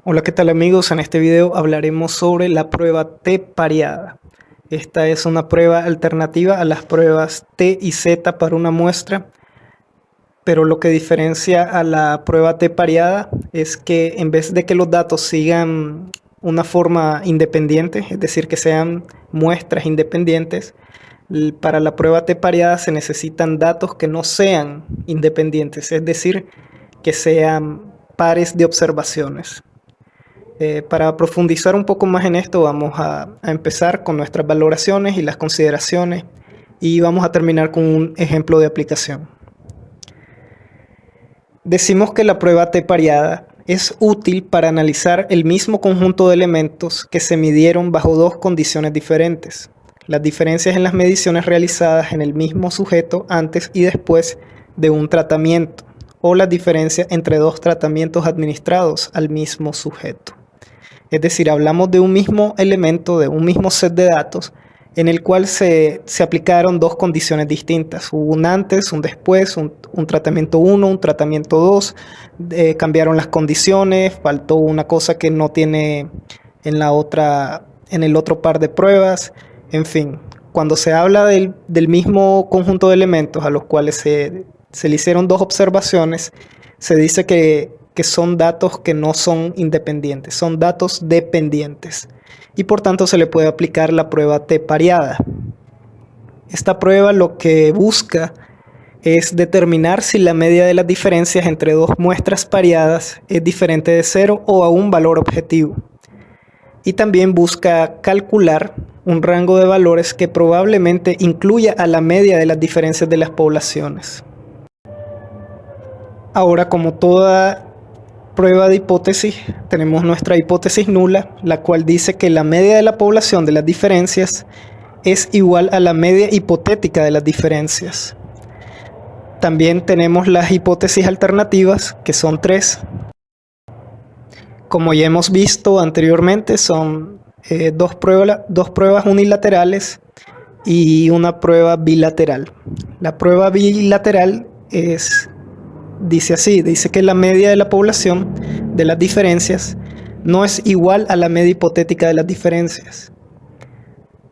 Hola, ¿qué tal amigos? En este video hablaremos sobre la prueba T pareada. Esta es una prueba alternativa a las pruebas T y Z para una muestra, pero lo que diferencia a la prueba T pareada es que en vez de que los datos sigan una forma independiente, es decir, que sean muestras independientes, para la prueba T pareada se necesitan datos que no sean independientes, es decir, que sean pares de observaciones. Para profundizar un poco más en esto, vamos a empezar con nuestras valoraciones y las consideraciones y vamos a terminar con un ejemplo de aplicación. Decimos que la prueba T pareada es útil para analizar el mismo conjunto de elementos que se midieron bajo dos condiciones diferentes. Las diferencias en las mediciones realizadas en el mismo sujeto antes y después de un tratamiento, o las diferencias entre dos tratamientos administrados al mismo sujeto. Es decir, hablamos de un mismo elemento, de un mismo set de datos, en el cual se aplicaron dos condiciones distintas. Hubo un antes, un después, un tratamiento 1, un tratamiento 2, cambiaron las condiciones, faltó una cosa que no tiene en el otro par de pruebas, en fin. Cuando se habla del mismo conjunto de elementos a los cuales se le hicieron dos observaciones, se dice que son datos que no son independientes, son datos dependientes y por tanto se le puede aplicar la prueba T pareada. Esta prueba lo que busca es determinar si la media de las diferencias entre dos muestras pareadas es diferente de 0 o a un valor objetivo. Y también busca calcular un rango de valores que probablemente incluya a la media de las diferencias de las poblaciones. Ahora, como toda prueba de hipótesis, tenemos nuestra hipótesis nula, la cual dice que la media de la población de las diferencias es igual a la media hipotética de las diferencias. También tenemos las hipótesis alternativas, que son 3. Como ya hemos visto anteriormente, son dos pruebas unilaterales y una prueba bilateral. La prueba bilateral dice que la media de la población de las diferencias no es igual a la media hipotética de las diferencias.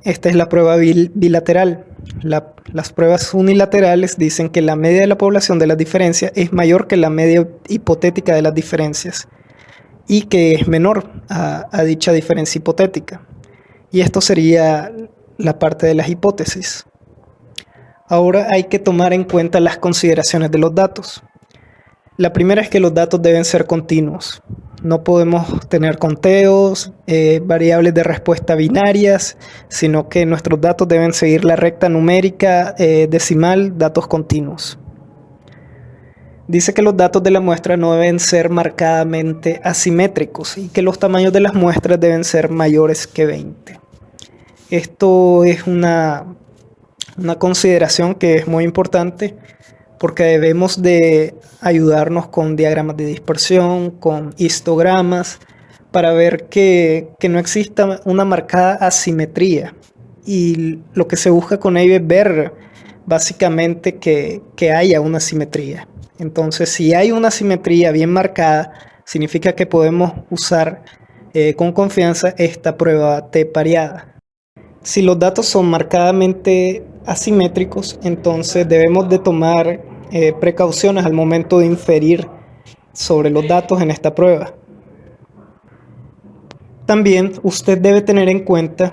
Esta es la prueba bilateral. Las pruebas unilaterales dicen que la media de la población de las diferencias es mayor que la media hipotética de las diferencias y que es menor a dicha diferencia hipotética. Y esto sería la parte de las hipótesis. Ahora hay que tomar en cuenta las consideraciones de los datos. La primera es que los datos deben ser continuos. No podemos tener conteos, variables de respuesta binarias, sino que nuestros datos deben seguir la recta numérica, decimal, datos continuos. Dice que los datos de la muestra no deben ser marcadamente asimétricos y que los tamaños de las muestras deben ser mayores que 20. Esto es una consideración que es muy importante, porque debemos de ayudarnos con diagramas de dispersión, con histogramas, para ver que no exista una marcada asimetría. Y lo que se busca con ello es ver básicamente que haya una simetría. Entonces, si hay una simetría bien marcada, significa que podemos usar con confianza esta prueba T pareada. Si los datos son marcadamente asimétricos, entonces debemos de tomar precauciones al momento de inferir sobre los datos en esta prueba. También usted debe tener en cuenta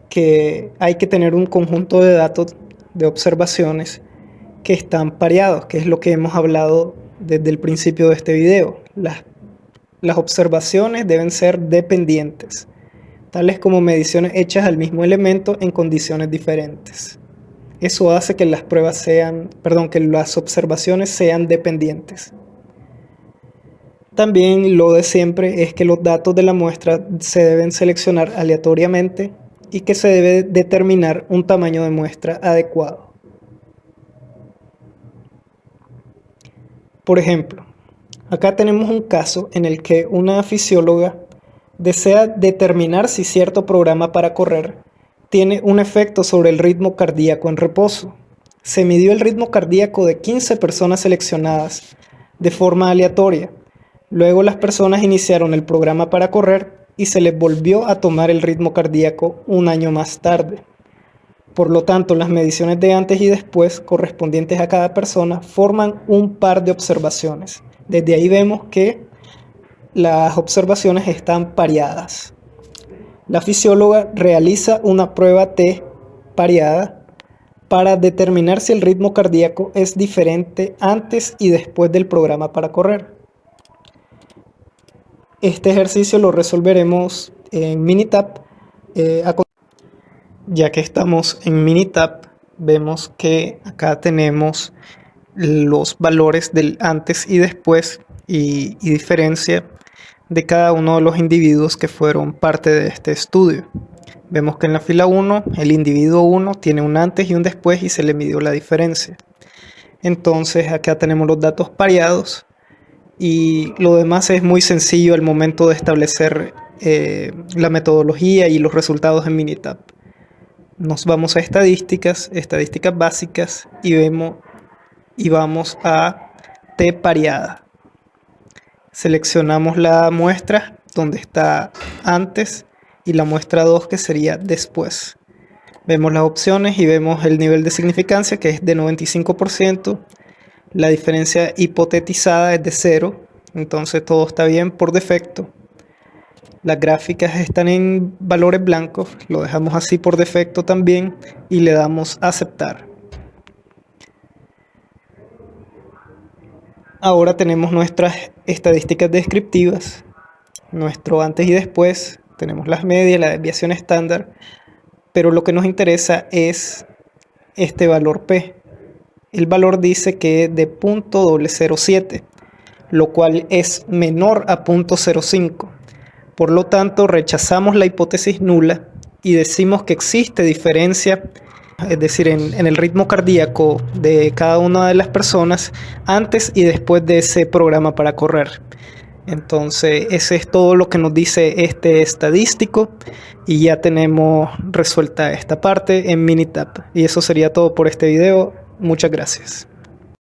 que hay que tener un conjunto de datos de observaciones que están pareados, que es lo que hemos hablado desde el principio de este video. Las observaciones deben ser dependientes, tales como mediciones hechas al mismo elemento en condiciones diferentes. Eso hace que las observaciones sean dependientes. También lo de siempre es que los datos de la muestra se deben seleccionar aleatoriamente y que se debe determinar un tamaño de muestra adecuado. Por ejemplo, acá tenemos un caso en el que una fisióloga desea determinar si cierto programa para correr tiene un efecto sobre el ritmo cardíaco en reposo. Se midió el ritmo cardíaco de 15 personas seleccionadas de forma aleatoria. Luego las personas iniciaron el programa para correr y se les volvió a tomar el ritmo cardíaco un año más tarde. Por lo tanto, las mediciones de antes y después correspondientes a cada persona forman un par de observaciones. Desde ahí vemos que las observaciones están pareadas. La fisióloga realiza una prueba T pareada para determinar si el ritmo cardíaco es diferente antes y después del programa para correr. Este ejercicio lo resolveremos en Minitab. Ya que estamos en Minitab, vemos que acá tenemos los valores del antes y después y diferencia de cada uno de los individuos que fueron parte de este estudio. Vemos que en la fila 1, el individuo 1 tiene un antes y un después y se le midió la diferencia. Entonces acá tenemos los datos pareados y lo demás es muy sencillo al momento de establecer la metodología y los resultados en Minitab. Nos vamos a estadísticas básicas y vamos a T pareada. Seleccionamos la muestra donde está antes y la muestra 2 que sería después. Vemos las opciones y vemos el nivel de significancia que es de 95%. La diferencia hipotetizada es de 0, entonces todo está bien por defecto. Las gráficas están en valores blancos, lo dejamos así por defecto también y le damos a aceptar. Ahora tenemos nuestras estadísticas descriptivas, nuestro antes y después, tenemos las medias, la desviación estándar, pero lo que nos interesa es este valor P. El valor dice que es de 0.007, lo cual es menor a 0.05. Por lo tanto, rechazamos la hipótesis nula y decimos que existe diferencia, es decir, en el ritmo cardíaco de cada una de las personas antes y después de ese programa para correr. Entonces, ese es todo lo que nos dice este estadístico y ya tenemos resuelta esta parte en Minitab. Y eso sería todo por este video. Muchas gracias.